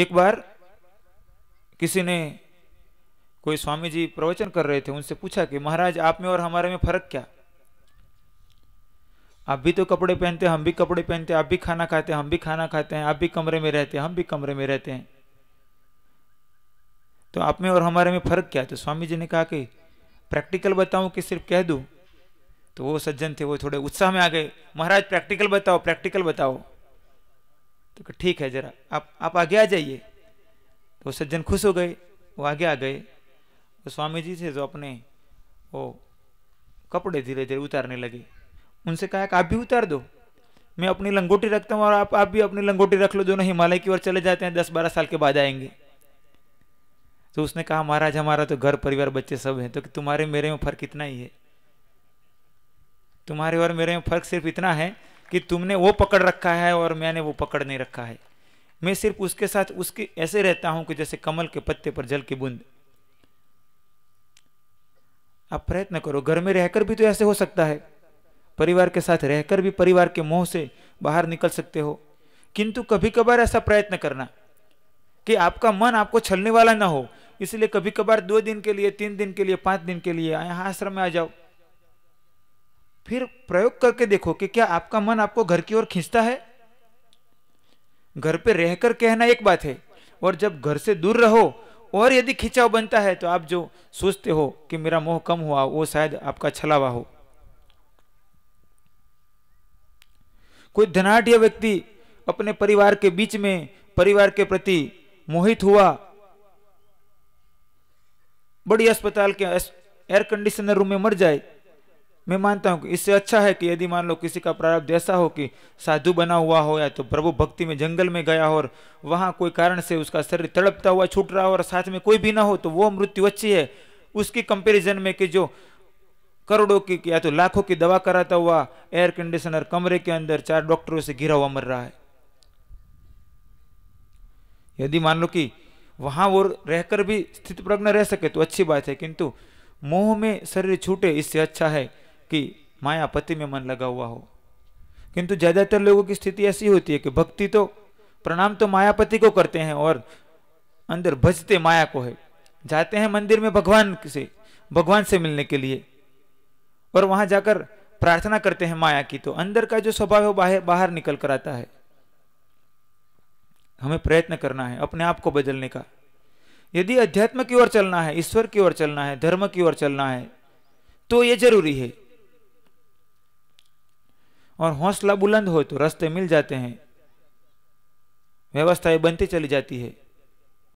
एक बार किसी ने, कोई स्वामी जी प्रवचन कर रहे थे, उनसे पूछा कि महाराज आप में और हमारे में फर्क क्या? आप भी तो कपड़े पहनते हैं, हम भी कपड़े पहनते हैं, आप भी खाना खाते हैं, हम भी खाना खाते हैं, आप भी कमरे में रहते हैं, हम भी कमरे में रहते हैं, तो आप में और हमारे में फर्क क्या? तो स्वामी जी ने कहा कि प्रैक्टिकल बताऊं कि सिर्फ कह दूं? तो वो सज्जन थे, वो थोड़े उत्साह में आ गए, महाराज प्रैक्टिकल बताओ, प्रैक्टिकल बताओ। तो ठीक है, जरा आप आगे आ जाइए। तो सज्जन खुश हो गए, वो आगे आ गए। तो स्वामी जी से जो अपने वो कपड़े धीरे धीरे उतारने लगे, उनसे कहा कि आप भी उतार दो, मैं अपनी लंगोटी रखता हूँ और आप भी अपनी लंगोटी रख लो, दोनों हिमालय की ओर चले जाते हैं, 10-12 साल के बाद आएंगे। तो उसने कहा महाराज हमारा तो घर परिवार बच्चे सब हैं, तो तुम्हारे मेरे में फर्क इतना ही है, तुम्हारे और मेरे में फर्क सिर्फ इतना है कि तुमने वो पकड़ रखा है और मैंने वो पकड़ नहीं रखा है। मैं सिर्फ उसके साथ उसके ऐसे रहता हूं कि जैसे कमल के पत्ते पर जल की बूंद। आप प्रयत्न करो, घर में रहकर भी तो ऐसे हो सकता है, परिवार के साथ रहकर भी परिवार के मोह से बाहर निकल सकते हो। किंतु कभी कभार ऐसा प्रयत्न करना कि आपका मन आपको छलने वाला ना हो, इसलिए कभी कभार 2 दिन के लिए, 3 दिन के लिए, 5 दिन के लिए यहाँ आश्रम में आ जाओ। फिर प्रयोग करके देखो कि क्या आपका मन आपको घर की ओर खींचता है। घर पे रहकर कहना एक बात है, और जब घर से दूर रहो और यदि खिंचाव बनता है तो आप जो सोचते हो कि मेरा मोह कम हुआ, वो शायद आपका छलावा हो। कोई धनाढ़ व्यक्ति अपने परिवार के बीच में परिवार के प्रति मोहित हुआ, बड़ी अस्पताल के एयर कंडीशनर रूम में मर जाए, मैं मानता हूं कि इससे अच्छा है कि यदि मान लो किसी का प्रारब्ध ऐसा हो कि साधु बना हुआ हो या तो प्रभु भक्ति में जंगल में गया हो और वहां कोई कारण से उसका शरीर तड़पता हुआ छूट रहा हो और साथ में कोई भी ना हो, तो वो मृत्यु अच्छी है उसकी कंपैरिजन में कि जो करोड़ों की या तो लाखों की दवा कराता हुआ एयर कंडीशनर कमरे के अंदर 4 डॉक्टरों से घिरा हुआ मर रहा है। यदि मान लो कि वहां वो रहकर भी स्थित प्रज्ञ रह सके तो अच्छी बात है, किंतु मोह में शरीर छूटे इससे अच्छा है कि मायापति में मन लगा हुआ हो। किंतु ज्यादातर लोगों की स्थिति ऐसी होती है कि भक्ति तो, प्रणाम तो मायापति को करते हैं और अंदर भजते माया को है। जाते हैं मंदिर में भगवान से मिलने के लिए और वहां जाकर प्रार्थना करते हैं माया की, तो अंदर का जो स्वभाव है वो बाहर निकल कर आता है। हमें प्रयत्न करना है अपने आप को बदलने का। यदि अध्यात्म की ओर चलना है, ईश्वर की ओर चलना है, धर्म की ओर चलना है, तो ये जरूरी है। और हौसला बुलंद हो तो रास्ते मिल जाते हैं, व्यवस्थाएं बनती चली जाती है।